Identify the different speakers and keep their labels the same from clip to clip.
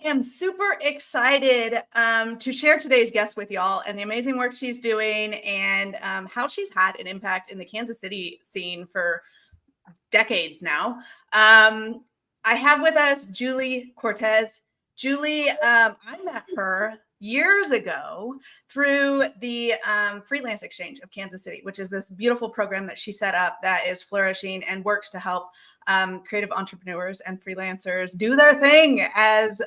Speaker 1: am super excited to share today's guest with y'all and the amazing work she's doing and how she's had an impact in the Kansas City scene for decades now. I have with us Julie Cortés. Julie, I met her years ago through the Freelance Exchange of Kansas City, which is this beautiful program that she set up that is flourishing and works to help creative entrepreneurs and freelancers do their thing as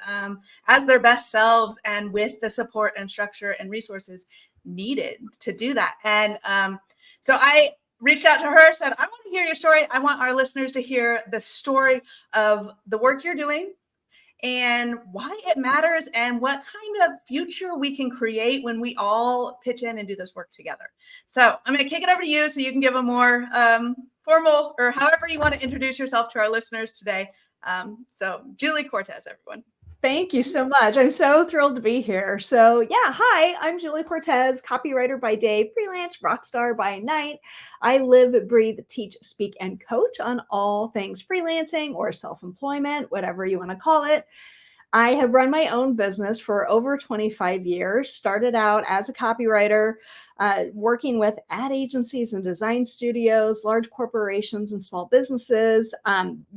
Speaker 1: their best selves and with the support and structure and resources needed to do that. And so I reached out to her, said, I want to hear your story. I want our listeners to hear the story of the work you're doing and why it matters and what kind of future we can create when we all pitch in and do this work together. So I'm going to kick it over to you so you can give a more formal or however you want to introduce yourself to our listeners today. So Julie Cortés, everyone.
Speaker 2: Thank you so much. I'm so thrilled to be here. So yeah, hi, I'm Julie Cortés, copywriter by day, freelance rockstar by night. I live, breathe, teach, speak, and coach on all things freelancing or self-employment, whatever you want to call it. I have run my own business for over 25 years, started out as a copywriter, working with ad agencies and design studios, large corporations and small businesses,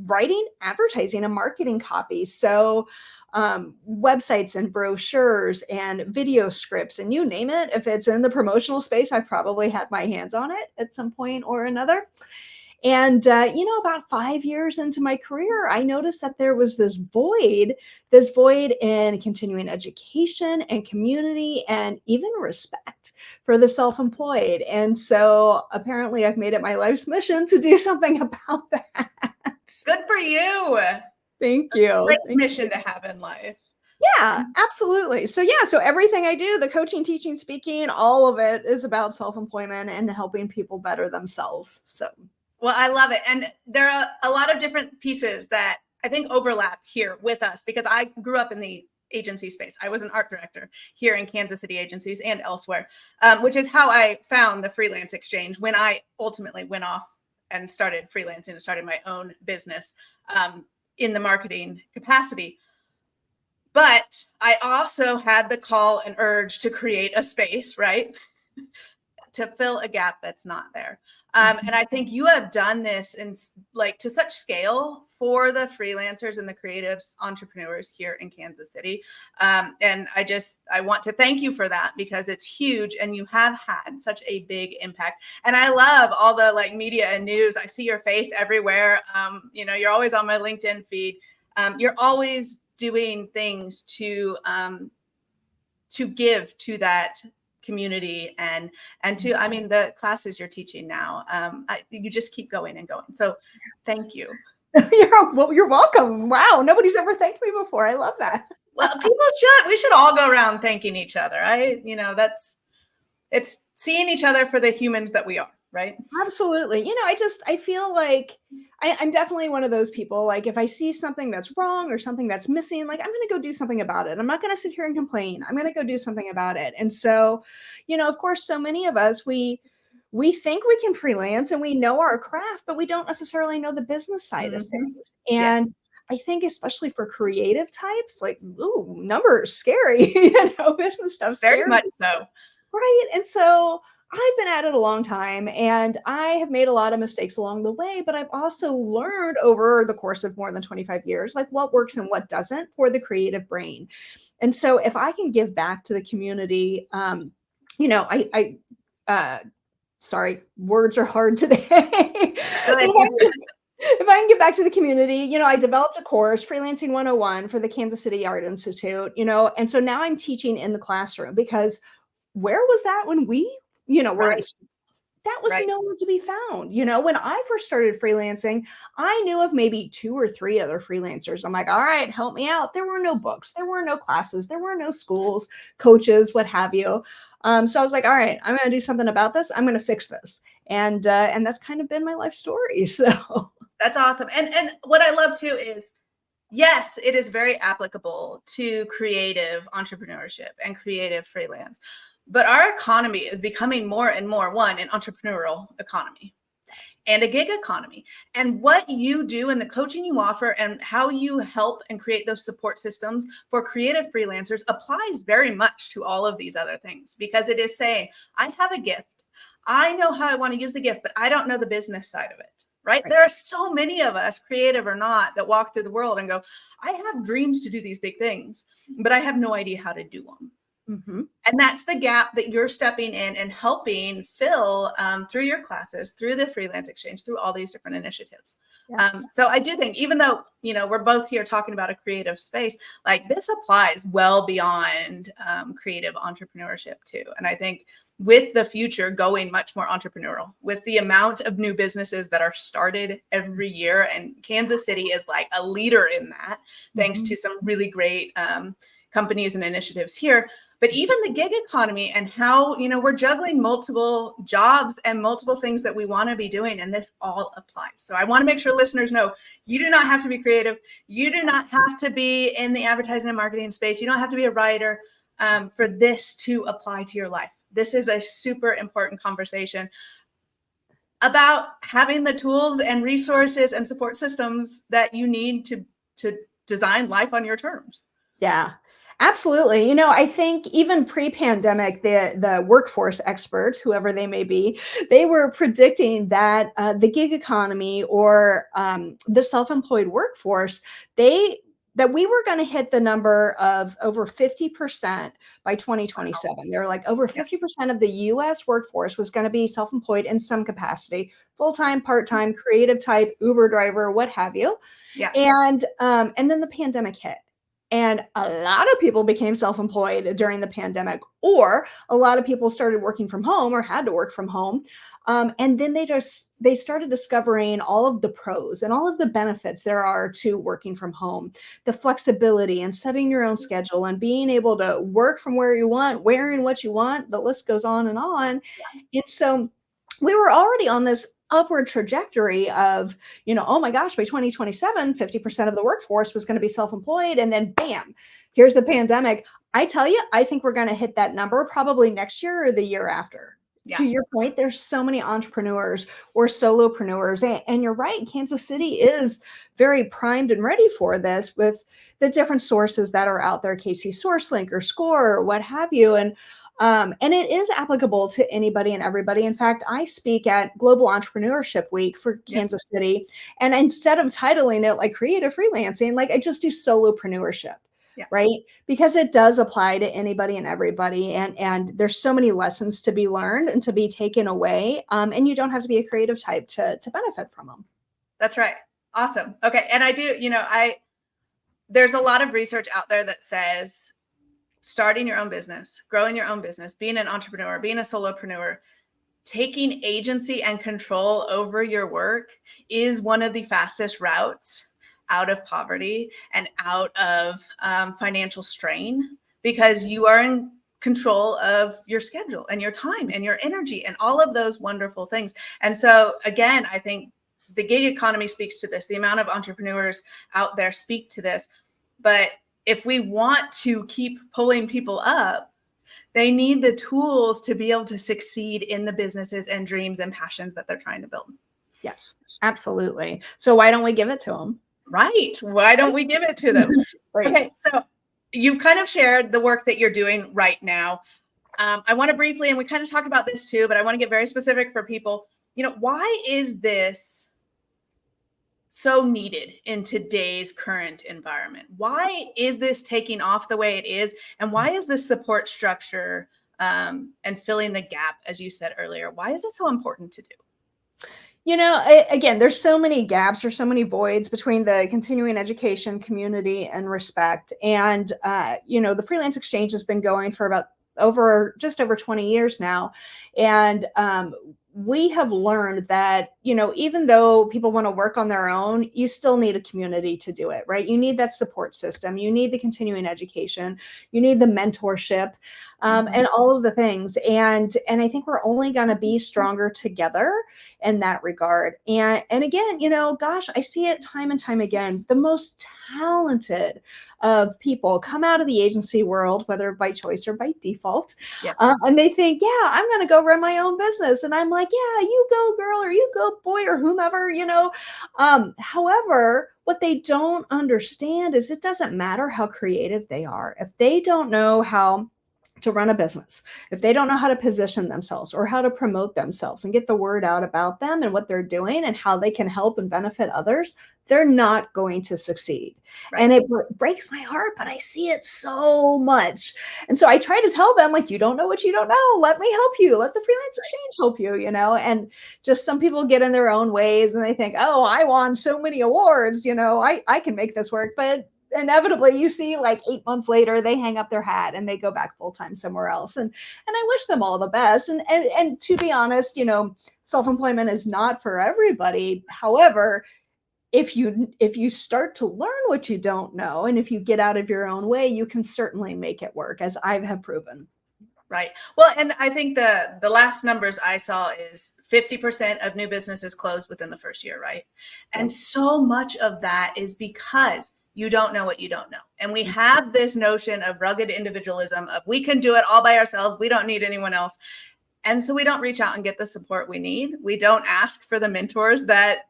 Speaker 2: writing, advertising, and marketing copy. So websites and brochures and video scripts and you name it. If it's in the promotional space, I've probably had my hands on it at some point or another. And, about 5 years into my career, I noticed that there was this void in continuing education and community and even respect for the self-employed. And so apparently I've made it my life's mission to do something about that.
Speaker 1: Good for you.
Speaker 2: Thank you.
Speaker 1: Great mission to have in life.
Speaker 2: Yeah, absolutely. So everything I do, the coaching, teaching, speaking, all of it is about self-employment and helping people better themselves. So.
Speaker 1: Well, I love it. And there are a lot of different pieces that I think overlap here with us because I grew up in the agency space. I was an art director here in Kansas City agencies and elsewhere, which is how I found the Freelance Exchange when I ultimately went off and started freelancing and started my own business in the marketing capacity. But I also had the call and urge to create a space, right? To fill a gap that's not there. And I think you have done this in to such scale for the freelancers and the creatives, entrepreneurs here in Kansas City. And I want to thank you for that because it's huge and you have had such a big impact. And I love all the media and news. I see your face everywhere. You're always on my LinkedIn feed. You're always doing things to give to that community and to, the classes you're teaching now, you just keep going and going. So thank you.
Speaker 2: You're welcome. Wow. Nobody's ever thanked me before. I love that.
Speaker 1: Well, we should all go around thanking each other. It's seeing each other for the humans that we are. Right.
Speaker 2: Absolutely. I feel like I'm definitely one of those people. Like if I see something that's wrong or something that's missing, I'm going to go do something about it. I'm not going to sit here and complain. I'm going to go do something about it. And so, of course, so many of us, we think we can freelance and we know our craft, but we don't necessarily know the business side of things. And I think especially for creative types, numbers, scary, business stuff.
Speaker 1: Very much so.
Speaker 2: Right. And so I've been at it a long time and I have made a lot of mistakes along the way, but I've also learned over the course of more than 25 years, what works and what doesn't for the creative brain. And so if I can give back to the community, sorry, words are hard today. If I can get back to the community, I developed a course, Freelancing 101 for the Kansas City Art Institute, and so now I'm teaching in the classroom because where was that when we
Speaker 1: right.
Speaker 2: That was nowhere to be found. When I first started freelancing, I knew of maybe 2 or 3 other freelancers. I'm like, all right, help me out. There were no books. There were no classes. There were no schools, coaches, what have you. So I was like, all right, I'm going to do something about this. I'm going to fix this. And that's kind of been my life story. So
Speaker 1: that's awesome. And what I love too is, yes, it is very applicable to creative entrepreneurship and creative freelance. But our economy is becoming more and more, an entrepreneurial economy. and a gig economy. And what you do and the coaching you offer and how you help and create those support systems for creative freelancers applies very much to all of these other things, because it is saying, I have a gift. I know how I want to use the gift, but I don't know the business side of it. Right? There are so many of us, creative or not, that walk through the world and go, I have dreams to do these big things, but I have no idea how to do them.
Speaker 2: Mm-hmm.
Speaker 1: And that's the gap that you're stepping in and helping fill through your classes, through the Freelance Exchange, through all these different initiatives.
Speaker 2: Yes.
Speaker 1: So I do think, even though, we're both here talking about a creative space, like this applies well beyond creative entrepreneurship too. And I think with the future going much more entrepreneurial, with the amount of new businesses that are started every year, and Kansas City is like a leader in that, thanks to some really great companies and initiatives here. But even the gig economy and how, we're juggling multiple jobs and multiple things that we want to be doing, and this all applies. So I want to make sure listeners know, you do not have to be creative. You do not have to be in the advertising and marketing space. You don't have to be a writer for this to apply to your life. This is a super important conversation about having the tools and resources and support systems that you need to design life on your terms.
Speaker 2: Yeah. Absolutely. I think even pre-pandemic, the workforce experts, whoever they may be, they were predicting that the gig economy or the self-employed workforce, that we were going to hit the number of over 50% by 2027. They were like over 50% of the US workforce was going to be self-employed in some capacity, full-time, part-time, creative type, Uber driver, what have you.
Speaker 1: Yeah.
Speaker 2: And then the pandemic hit. And a lot of people became self-employed during the pandemic, or a lot of people started working from home or had to work from home. And then they started discovering all of the pros and all of the benefits there are to working from home, the flexibility and setting your own schedule and being able to work from where you want, wearing what you want. The list goes on and on. And so we were already on this upward trajectory of, oh my gosh, by 2027, 50% of the workforce was going to be self-employed. And then bam, here's the pandemic. I tell you, I think we're going to hit that number probably next year or the year after. Yeah. To your point, there's so many entrepreneurs or solopreneurs. And you're right, Kansas City is very primed and ready for this with the different sources that are out there, KC SourceLink or Score or what have you. And it is applicable to anybody and everybody. In fact, I speak at Global Entrepreneurship Week for Kansas City. And instead of titling it like creative freelancing, like I just do solopreneurship, right? Because it does apply to anybody and everybody. And there's so many lessons to be learned and to be taken away. And you don't have to be a creative type to benefit from them.
Speaker 1: That's right. Awesome. Okay. And I do, there's a lot of research out there that says starting your own business, growing your own business, being an entrepreneur, being a solopreneur, taking agency and control over your work is one of the fastest routes out of poverty and out of financial strain, because you are in control of your schedule and your time and your energy and all of those wonderful things. And so again, I think the gig economy speaks to this. The amount of entrepreneurs out there speak to this. But if we want to keep pulling people up, they need the tools to be able to succeed in the businesses and dreams and passions that they're trying to build.
Speaker 2: Yes, absolutely. So why don't we give it to them?
Speaker 1: Right. Why don't we give it to them? Right. Okay. So you've kind of shared the work that you're doing right now. I want to briefly, and we kind of talked about this too, but I want to get very specific for people. Why is this so needed in today's current environment? Why is this taking off the way it is? And why is this support structure and filling the gap, as you said earlier, why is it so important to do?
Speaker 2: Again, there's so many gaps or so many voids between the continuing education community and respect. And, the Freelance Exchange has been going for just over 20 years now. And we have learned that, even though people want to work on their own, you still need a community to do it, right? You need that support system. You need the continuing education. You need the mentorship and all of the things. And I think we're only going to be stronger together in that regard. And again, gosh, I see it time and time again. The most talented of people come out of the agency world, whether by choice or by default. And they think, I'm going to go run my own business. And I'm like, like, yeah, you go girl, or you go boy, or whomever, however, what they don't understand is it doesn't matter how creative they are. If they don't know how to run a business, if they don't know how to position themselves or how to promote themselves and get the word out about them and what they're doing and how they can help and benefit others, they're not going to succeed.
Speaker 1: Right.
Speaker 2: And it breaks my heart, but I see it so much. And so I try to tell them, like, you don't know what you don't know. Let me help you. Let the Freelance Exchange help you, and just some people get in their own ways and they think, oh, I won so many awards, I can make this work. But inevitably you see, like, 8 months later, they hang up their hat and they go back full-time somewhere else. And I wish them all the best. And to be honest, self-employment is not for everybody. However, if you start to learn what you don't know, and if you get out of your own way, you can certainly make it work, as I have proven.
Speaker 1: Right. Well, and I think the last numbers I saw is 50% of new businesses close within the first year, right? And so much of that is because you don't know what you don't know. And we have this notion of rugged individualism of we can do it all by ourselves. We don't need anyone else. And so we don't reach out and get the support we need. We don't ask for the mentors that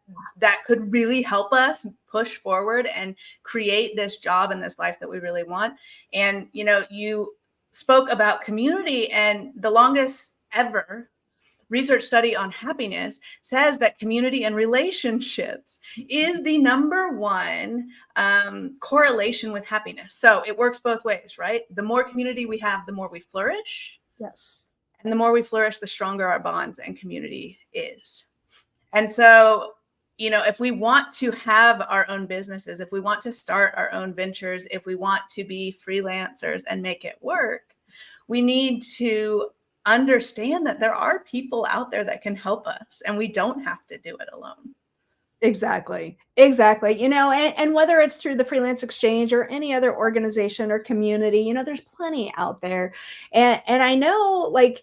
Speaker 1: could really help us push forward and create this job and this life that we really want. And, you spoke about community, and the longest ever research study on happiness says that community and relationships is the number one correlation with happiness. So it works both ways, right? The more community we have, the more we flourish.
Speaker 2: Yes.
Speaker 1: And the more we flourish, the stronger our bonds and community is. And so, if we want to have our own businesses, if we want to start our own ventures, if we want to be freelancers and make it work, we need to understand that there are people out there that can help us, and we don't have to do it alone.
Speaker 2: Exactly. And whether it's through the Freelance Exchange or any other organization or community, there's plenty out there. And I know, like,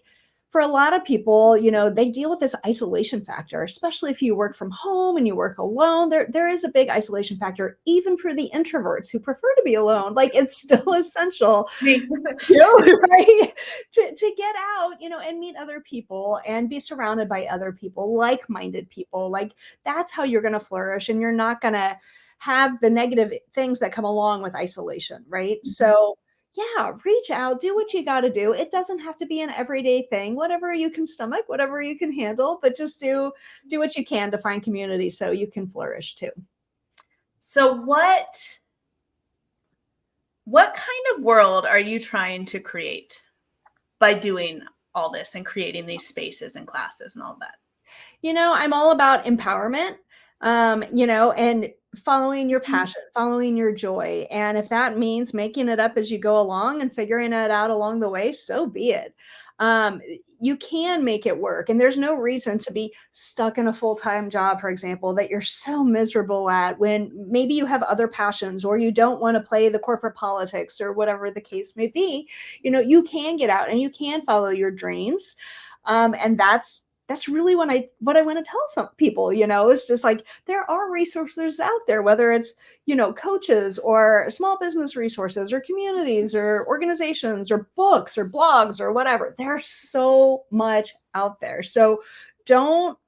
Speaker 2: for a lot of people, they deal with this isolation factor, especially if you work from home and you work alone. There is a big isolation factor, even for the introverts who prefer to be alone. Like, it's still essential, right? To get out, and meet other people and be surrounded by other people, like-minded people. Like, that's how you're going to flourish, and you're not going to have the negative things that come along with isolation, right? Mm-hmm. So yeah, reach out, do what you got to do. It doesn't have to be an everyday thing, whatever you can stomach, whatever you can handle, but just do what you can to find community so you can flourish too.
Speaker 1: So what kind of world are you trying to create by doing all this and creating these spaces and classes and all that?
Speaker 2: I'm all about empowerment, and following your passion, following your joy. And if that means making it up as you go along and figuring it out along the way, so be it. You can make it work. And there's no reason to be stuck in a full-time job, for example, that you're so miserable at, when maybe you have other passions, or you don't want to play the corporate politics, or whatever the case may be. You can get out and you can follow your dreams. And that's really what I want to tell some people, it's just like, there are resources out there, whether it's, coaches or small business resources or communities or organizations or books or blogs or whatever. There's so much out there. So don't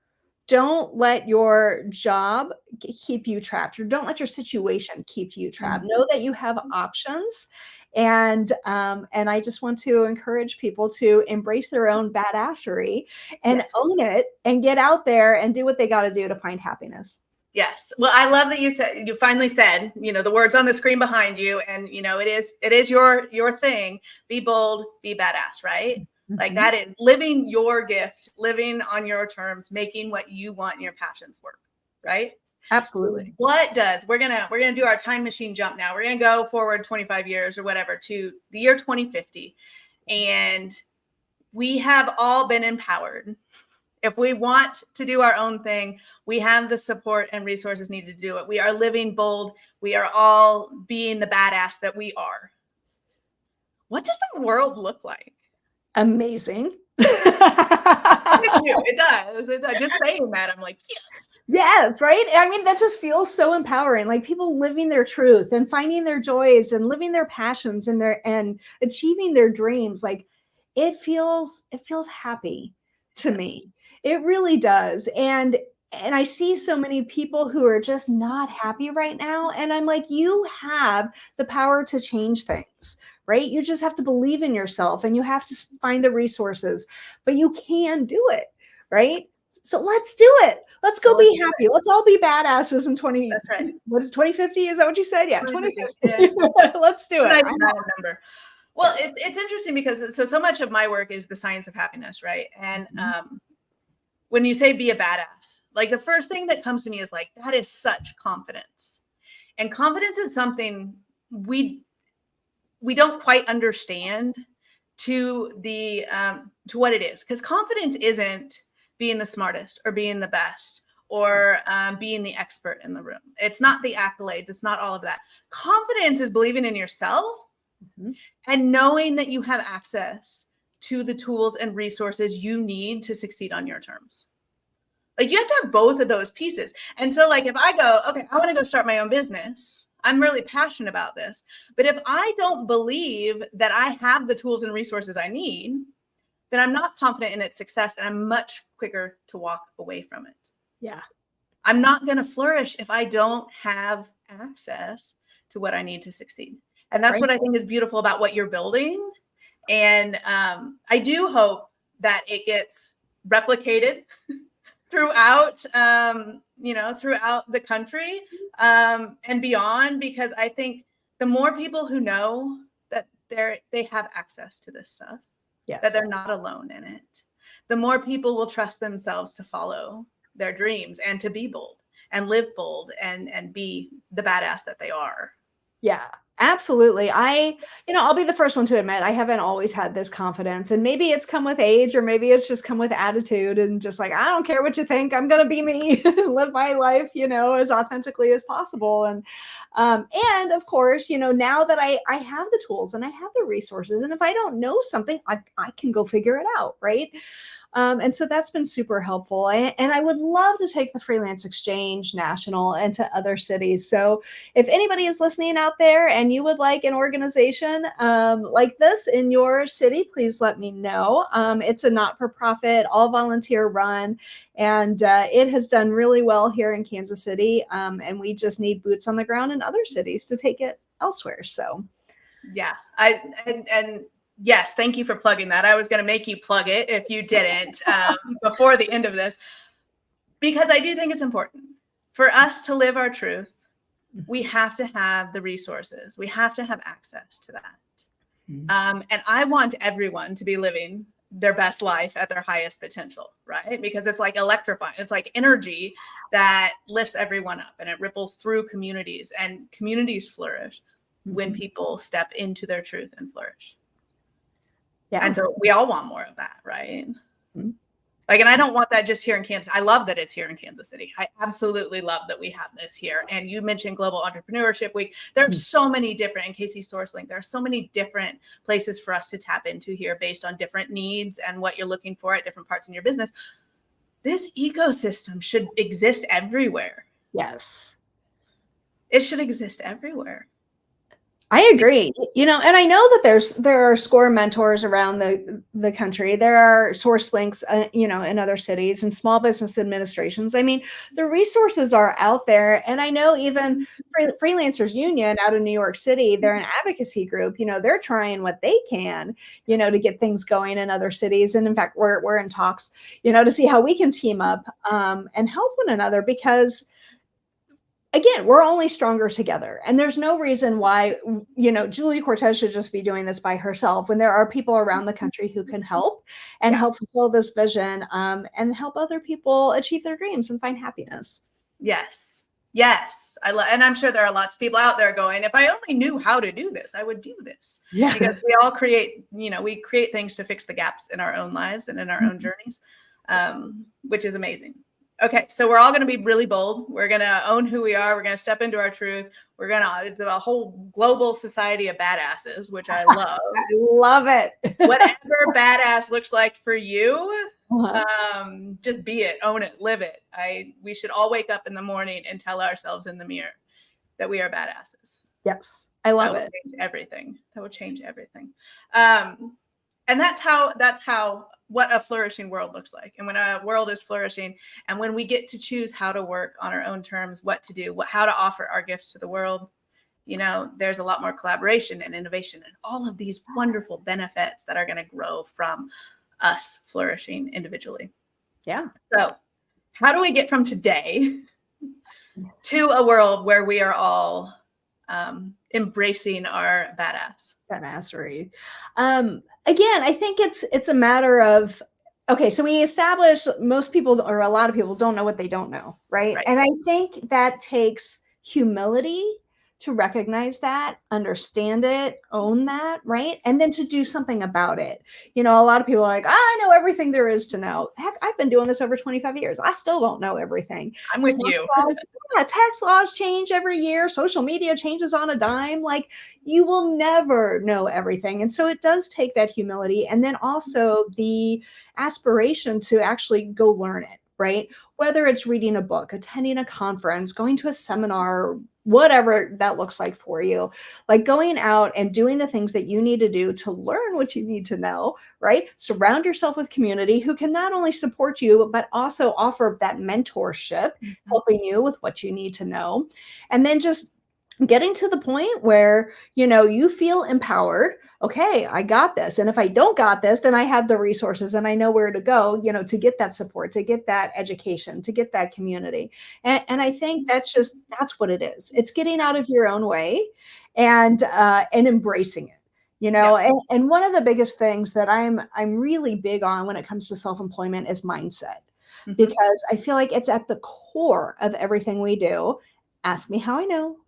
Speaker 2: let your job keep you trapped, or don't let your situation keep you trapped. Know that you have options. And I just want to encourage people to embrace their own badassery and own it, and get out there and do what they got to do to find happiness.
Speaker 1: Yes. Well, I love that you finally said, the words on the screen behind you, and, it is your thing. Be bold, be badass, right? Mm-hmm. Like, that is living your gift, living on your terms, making what you want and your passions work, right?
Speaker 2: Absolutely.
Speaker 1: So we're gonna do our time machine jump now. We're gonna go forward 25 years or whatever to the year 2050, and we have all been empowered. If we want to do our own thing, we have the support and resources needed to do it. We are living bold. We are all being the badass that we are. What does the world look like?
Speaker 2: Amazing.
Speaker 1: It does. Just saying that, I'm like,
Speaker 2: yes, right? I mean, that just feels so empowering. Like, people living their truth and finding their joys and living their passions and achieving their dreams. Like, it feels happy to me. It really does. And I see so many people who are just not happy right now. And I'm like, you have the power to change things, right? You just have to believe in yourself and you have to find the resources, but you can do it, right? So let's do it. Let's go be happy. Let's all be badasses in 20.
Speaker 1: That's right.
Speaker 2: What is 2050? Is that what you said? Yeah,
Speaker 1: 2050.
Speaker 2: 2050.
Speaker 1: Yeah.
Speaker 2: Let's do it.
Speaker 1: Nice number. Well, it's interesting because so much of my work is the science of happiness, right? And when you say be a badass, like the first thing that comes to me is like, that is such confidence. And confidence is something we don't quite understand to what it is. Because confidence isn't being the smartest or being the best or being the expert in the room. It's not the accolades. It's not all of that. Confidence is believing in yourself and knowing that you have access to the tools and resources you need to succeed on your terms. Like you have to have both of those pieces. And so like, if I go, okay, I want to go start my own business, I'm really passionate about this. But if I don't believe that I have the tools and resources I need, then I'm not confident in its success and I'm much quicker to walk away from it.
Speaker 2: Yeah.
Speaker 1: I'm not going to flourish if I don't have access to what I need to succeed. And that's what I think is beautiful about what you're building. And I do hope that it gets replicated throughout, throughout the country and beyond, because I think the more people who know that they have access to this stuff, that they're not alone in it, the more people will trust themselves to follow their dreams and to be bold and live bold and be the badass that they are.
Speaker 2: Yeah, absolutely. I'll be the first one to admit I haven't always had this confidence, and maybe it's come with age, or maybe it's just come with attitude and just like, I don't care what you think, I'm going to be me, live my life, as authentically as possible. And of course, now that I have the tools and I have the resources, and if I don't know something, I can go figure it out. Right. And so that's been super helpful. And I would love to take the Freelance Exchange national into other cities. So if anybody is listening out there and you would like an organization like this in your city, please let me know. It's a not-for-profit, all volunteer run, and it has done really well here in Kansas City. And we just need boots on the ground in other cities to take it elsewhere. So
Speaker 1: yeah, yes, thank you for plugging that. I was going to make you plug it if you didn't before the end of this, because I do think it's important for us to live our truth. We have to have the resources. We have to have access to that. And I want everyone to be living their best life at their highest potential, right? Because it's like electrifying. It's like energy that lifts everyone up and it ripples through communities, and communities flourish when people step into their truth and flourish. Yeah. And so we all want more of that, right? Like, and I don't want that just here in Kansas. I love that it's here in Kansas City. I absolutely love that we have this here. And you mentioned Global Entrepreneurship Week. There are so many different, in KC SourceLink, there are so many different places for us to tap into here based on different needs and what you're looking for at different parts in your business. This ecosystem should exist everywhere.
Speaker 2: Yes.
Speaker 1: It should exist everywhere.
Speaker 2: I agree. And I know that there are SCORE mentors around the country. There are source links, in other cities and small business administrations. I mean, the resources are out there. And I know even Freelancers Union out of New York City, they're an advocacy group. They're trying what they can, to get things going in other cities. And in fact, we're in talks, to see how we can team up and help one another, because again, we're only stronger together. And there's no reason why, Julie Cortés should just be doing this by herself when there are people around the country who can help and help fulfill this vision and help other people achieve their dreams and find happiness.
Speaker 1: Yes. Yes. And I'm sure there are lots of people out there going, if I only knew how to do this, I would do this. Yeah. Because we all create things to fix the gaps in our own lives and in our own journeys, which is amazing. Okay, so we're all going to be really bold. We're going to own who we are. We're going to step into our truth. It's a whole global society of badasses, which I love.
Speaker 2: I love it.
Speaker 1: Whatever badass looks like for you, just be it, own it, live it. We should all wake up in the morning and tell ourselves in the mirror that we are badasses.
Speaker 2: Yes, I love it.
Speaker 1: Change everything. That would change everything. And that's how what a flourishing world looks like. And when a world is flourishing, and when we get to choose how to work on our own terms, what to do, how to offer our gifts to the world, there's a lot more collaboration and innovation and all of these wonderful benefits that are going to grow from us flourishing individually.
Speaker 2: Yeah.
Speaker 1: So how do we get from today to a world where we are all embracing our
Speaker 2: badassery? Again, I think it's a matter of, okay, so we established most people, or a lot of people, don't know what they don't know, right? And I think that takes humility to recognize that, understand it, own that, right? And then to do something about it. A lot of people are like, I know everything there is to know. Heck, I've been doing this over 25 years. I still don't know everything.
Speaker 1: I'm with you.
Speaker 2: Tax laws change every year. Social media changes on a dime. Like, you will never know everything. And so it does take that humility. And then also the aspiration to actually go learn it, right? Whether it's reading a book, attending a conference, going to a seminar, whatever that looks like for you, like going out and doing the things that you need to do to learn what you need to know, right? Surround yourself with community who can not only support you, but also offer that mentorship, helping you with what you need to know. And then just getting to the point where, you feel empowered. Okay, I got this. And if I don't got this, then I have the resources and I know where to go, to get that support, to get that education, to get that community. And I think that's what it is. It's getting out of your own way and embracing it. And one of the biggest things that I'm really big on when it comes to self-employment is mindset, because I feel like it's at the core of everything we do. Ask me how I know.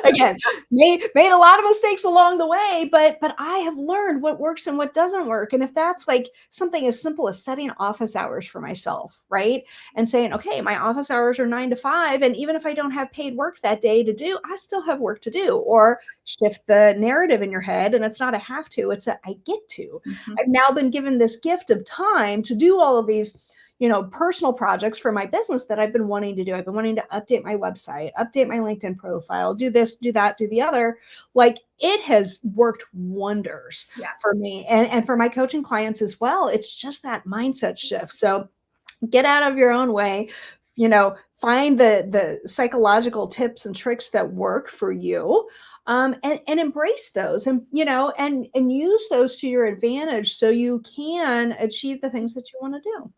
Speaker 2: Again, made a lot of mistakes along the way, but I have learned what works and what doesn't work. And if that's like something as simple as setting office hours for myself, right? And saying, okay, my office hours are 9 to 5. And even if I don't have paid work that day to do, I still have work to do. Or shift the narrative in your head. And it's not a have to, it's a I get to. I've now been given this gift of time to do all of these personal projects for my business that I've been wanting to do. I've been wanting to update my website, update my LinkedIn profile, do this, do that, do the other. Like, it has worked wonders for me and for my coaching clients as well. It's just that mindset shift. So get out of your own way, find the psychological tips and tricks that work for you. And embrace those and use those to your advantage so you can achieve the things that you want to do.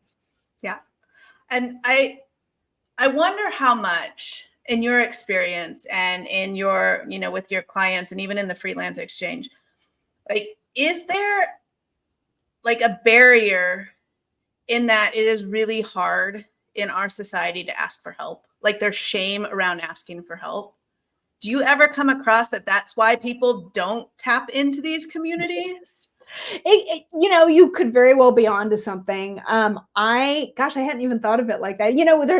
Speaker 1: Yeah. And I wonder how much in your experience and in your, with your clients and even in the Freelance Exchange, like, is there like a barrier in that it is really hard in our society to ask for help? Like, there's shame around asking for help. Do you ever come across that's why people don't tap into these communities?
Speaker 2: You could very well be onto something. I hadn't even thought of it like that.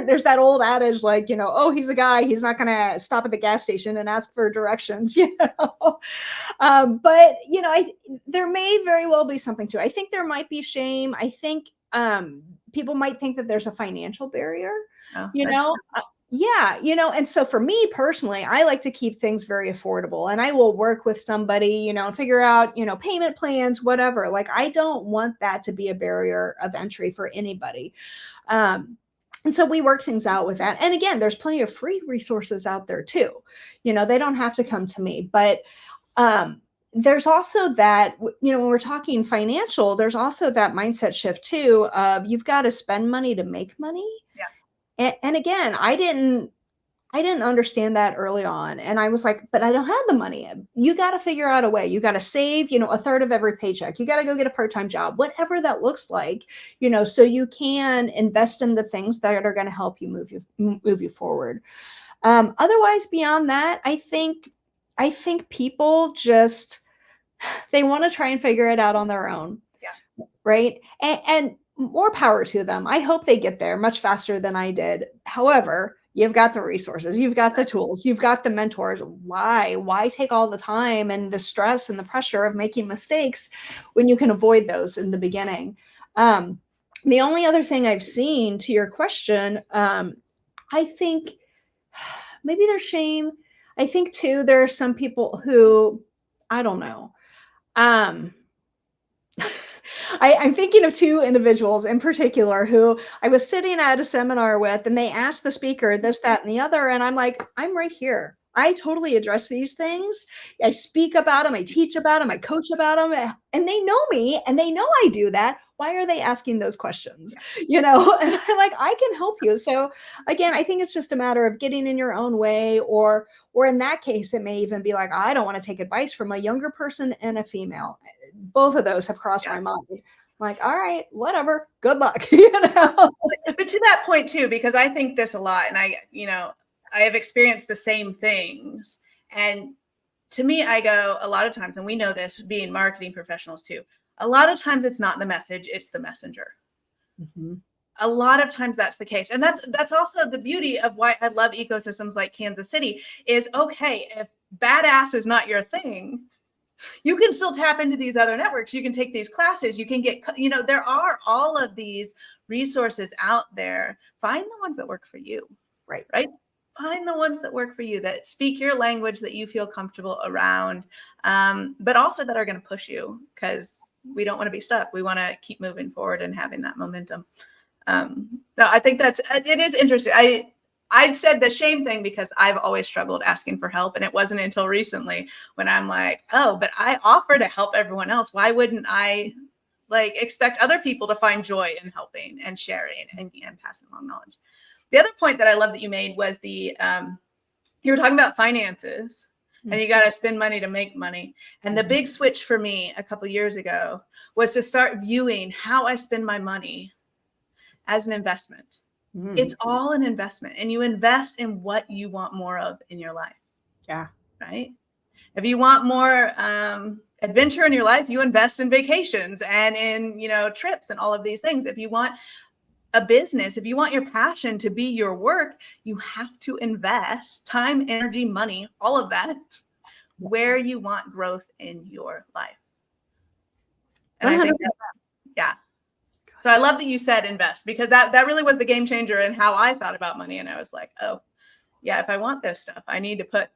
Speaker 2: There's that old adage, like, oh, he's a guy, he's not gonna stop at the gas station and ask for directions, but there may very well be something to it. I think there might be shame. I think people might think that there's a financial barrier, and so for me personally, I like to keep things very affordable, and I will work with somebody, and figure out, payment plans, whatever. Like, I don't want that to be a barrier of entry for anybody. And so we work things out with that. And again, there's plenty of free resources out there too. They don't have to come to me, but there's also that, when we're talking financial, there's also that mindset shift too of you've got to spend money to make money. And again, I didn't understand that early on. And I was like, but I don't have the money. You got to figure out a way. You got to save, a third of every paycheck. You got to go get a part-time job, whatever that looks like, so you can invest in the things that are going to help you move you forward. Otherwise, beyond that, I think people just, they want to try and figure it out on their own.
Speaker 1: Yeah.
Speaker 2: Right. And more power to them. I hope they get there much faster than I did. However, you've got the resources, you've got the tools, you've got the mentors. Why take all the time and the stress and the pressure of making mistakes when you can avoid those in the beginning? The only other thing I've seen to your question, I think maybe there's shame. I think too, there are some people who, I don't know. I'm thinking of two individuals in particular who I was sitting at a seminar with, and they asked the speaker this, that, and the other. And I'm like, I'm right here. I totally address these things. I speak about them. I teach about them. I coach about them. And they know me and they know I do that. Why are they asking those questions? And I'm like, I can help you. So again, I think it's just a matter of getting in your own way, or in that case, it may even be like, I don't want to take advice from a younger person and a female. Both of those have crossed my mind. I'm like, all right, whatever, good luck.
Speaker 1: But to that point too, because I think this a lot, and I have experienced the same things. And to me, I go a lot of times, and we know this being marketing professionals too, a lot of times it's not the message, it's the messenger. Mm-hmm. A lot of times that's the case. And that's also the beauty of why I love ecosystems like Kansas City is, okay, if badass is not your thing, you can still tap into these other networks. You can take these classes. You can get, there are all of these resources out there. Find the ones that work for you. Right. Find the ones that work for you, that speak your language, that you feel comfortable around, but also that are going to push you, because we don't want to be stuck. We want to keep moving forward and having that momentum. No, I think it is interesting. I said the shame thing because I've always struggled asking for help. And it wasn't until recently when I'm like, oh, but I offer to help everyone else. Why wouldn't I expect other people to find joy in helping and sharing and passing along knowledge? The other point that I love that you made was you were talking about finances, and you got to spend money to make money. And the big switch for me a couple of years ago was to start viewing how I spend my money as an investment. It's all an investment, and you invest in what you want more of in your life. Yeah. Right. If you want more adventure in your life, you invest in vacations and in, trips and all of these things. If you want a business, if you want your passion to be your work, you have to invest time, energy, money, all of that where you want growth in your life. And 100%. I think yeah. So I love that you said invest, because that really was the game changer in how I thought about money. And I was like, oh yeah, if I want this stuff, I need to put,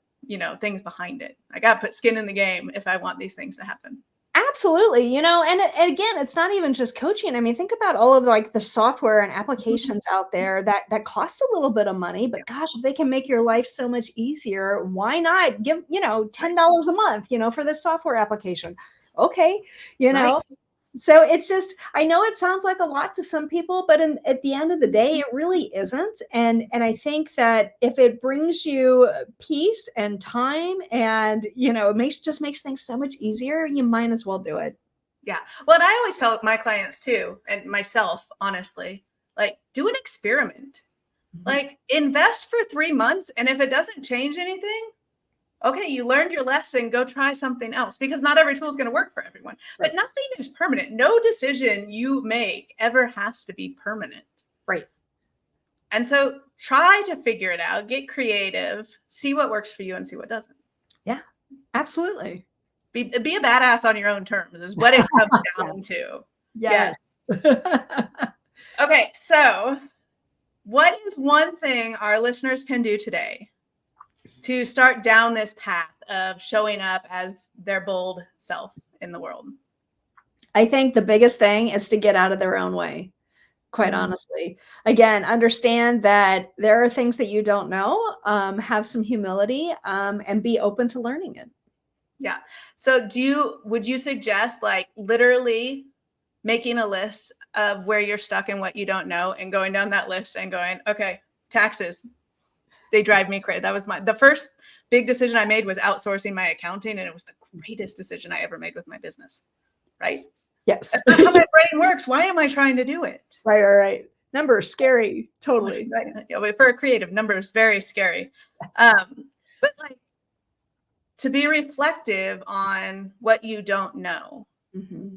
Speaker 1: things behind it. I got to put skin in the game if I want these things to happen.
Speaker 2: Absolutely. And again, it's not even just coaching. I mean, think about all of the software and applications out there that cost a little bit of money, but gosh, if they can make your life so much easier, why not give, $10 a month, for this software application? Okay. Right. So it's just, I know it sounds like a lot to some people, but at the end of the day, it really isn't. And I think that if it brings you peace and time and, it just makes things so much easier, you might as well do it.
Speaker 1: Yeah. Well, and I always tell my clients too, and myself, honestly, do an experiment, invest for 3 months. And if it doesn't change anything, okay, you learned your lesson, go try something else, because not every tool is going to work for everyone. Right. But nothing is permanent. No decision you make ever has to be permanent.
Speaker 2: Right.
Speaker 1: And so try to figure it out, get creative, see what works for you and see what doesn't.
Speaker 2: Yeah, absolutely.
Speaker 1: Be a badass on your own terms is what it comes down to.
Speaker 2: Yes.
Speaker 1: Okay, so what is one thing our listeners can do today to start down this path of showing up as their bold self in the world?
Speaker 2: I think the biggest thing is to get out of their own way, quite honestly. Again, understand that there are things that you don't know, have some humility, and be open to learning it.
Speaker 1: Yeah. So would you suggest literally making a list of where you're stuck and what you don't know, and going down that list and going, okay, taxes, they drive me crazy. That was the first big decision I made was outsourcing my accounting. And it was the greatest decision I ever made with my business. Right?
Speaker 2: Yes.
Speaker 1: That's not how my brain works. Why am I trying to do it?
Speaker 2: Right. Numbers, scary. Totally.
Speaker 1: Right. Yeah, but for a creative, numbers, very scary. Yes. But to be reflective on what you don't know. Mm-hmm.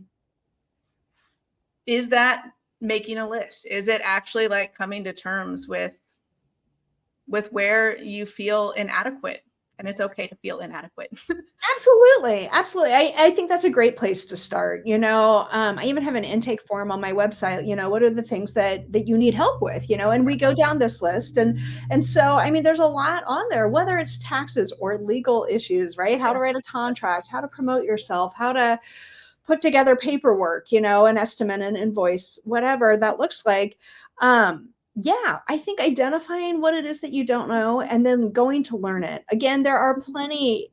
Speaker 1: Is that making a list? Is it actually coming to terms with where you feel inadequate? And it's okay to feel inadequate.
Speaker 2: Absolutely. I think that's a great place to start. I even have an intake form on my website. What are the things that you need help with, and we go down this list. And so, I mean, there's a lot on there, whether it's taxes or legal issues, right? How to write a contract, how to promote yourself, how to put together paperwork, an estimate, an invoice, whatever that looks like. Yeah, I think identifying what it is that you don't know and then going to learn it. Again, there are plenty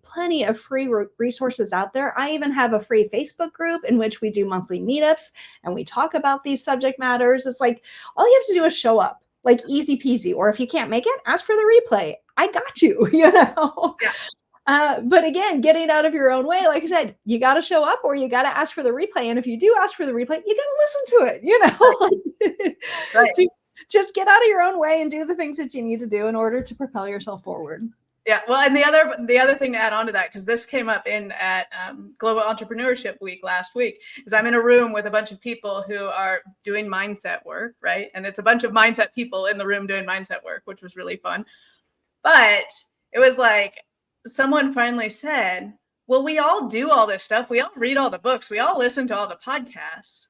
Speaker 2: of free resources out there. I even have a free Facebook group in which we do monthly meetups and we talk about these subject matters. It's like, all you have to do is show up, like easy peasy. Or if you can't make it, ask for the replay. I got you,
Speaker 1: Yeah.
Speaker 2: But again, getting out of your own way, like I said, you got to show up or you got to ask for the replay. And if you do ask for the replay, you got to listen to it,
Speaker 1: Right.
Speaker 2: Just get out of your own way and do the things that you need to do in order to propel yourself forward.
Speaker 1: Yeah. Well, and the other thing to add on to that, because this came up at Global Entrepreneurship Week last week, is I'm in a room with a bunch of people who are doing mindset work, right? And it's a bunch of mindset people in the room doing mindset work, which was really fun. But it was like someone finally said, well, we all do all this stuff. We all read all the books. We all listen to all the podcasts.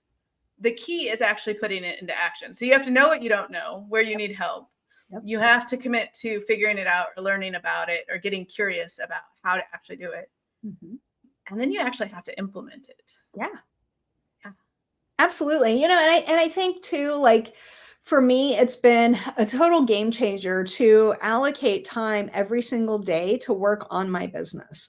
Speaker 1: The key is actually putting it into action. So you have to know what you don't know, where you need help. Yep. You have to commit to figuring it out or learning about it or getting curious about how to actually do it. Mm-hmm. And then you actually have to implement it.
Speaker 2: Yeah. Absolutely. And I think too, like, for me, it's been a total game changer to allocate time every single day to work on my business,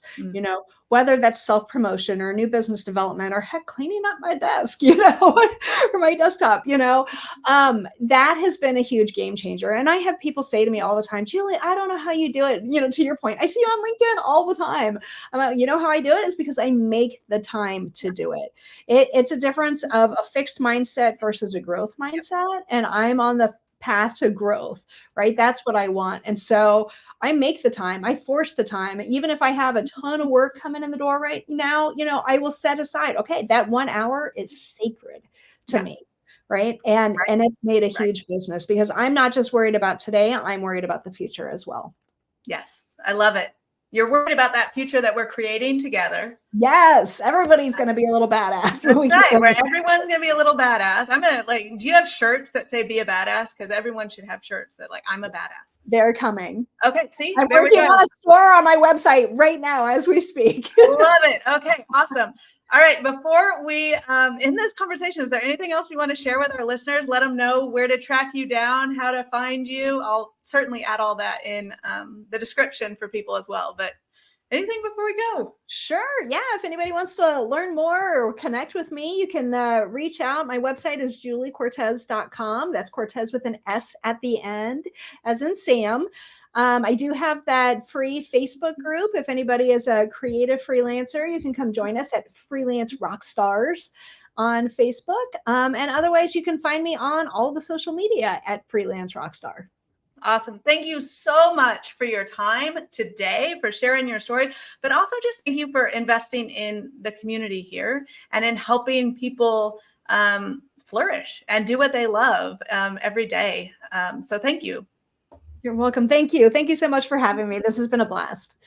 Speaker 2: whether that's self-promotion or new business development or heck, cleaning up my desk, or my desktop, that has been a huge game changer. And I have people say to me all the time, Julie, I don't know how you do it. To your point, I see you on LinkedIn all the time. How I do it is because I make the time to do it. It's a difference of a fixed mindset versus a growth mindset. And I'm on the path to growth, right? That's what I want. And so I make the time, I force the time, even if I have a ton of work coming in the door right now, I will set aside, okay, that 1 hour is sacred to me. Right. And it's made a huge business because I'm not just worried about today. I'm worried about the future as well.
Speaker 1: Yes. I love it. You're worried about that future that we're creating together.
Speaker 2: Yes. Everybody's going to be a little badass.
Speaker 1: Right. Everyone's going to be a little badass. I'm going to do you have shirts that say be a badass? Because everyone should have shirts that I'm a badass.
Speaker 2: They're coming.
Speaker 1: Okay. See,
Speaker 2: I'm working on a store on my website right now as we speak.
Speaker 1: Love it. Okay. Awesome. All right. Before we end this conversation, is there anything else you want to share with our listeners? Let them know where to track you down, how to find you. I'll certainly add all that in the description for people as well. But anything before we go?
Speaker 2: Sure. Yeah. If anybody wants to learn more or connect with me, you can reach out. My website is juliecortés.com. That's Cortés with an S at the end, as in Sam. I do have that free Facebook group. If anybody is a creative freelancer, you can come join us at Freelance Rockstars on Facebook. And otherwise, you can find me on all the social media at Freelance Rockstar.
Speaker 1: Awesome. Thank you so much for your time today, for sharing your story, but also just thank you for investing in the community here and in helping people flourish and do what they love every day. So thank you.
Speaker 2: You're welcome. Thank you. Thank you so much for having me. This has been a blast.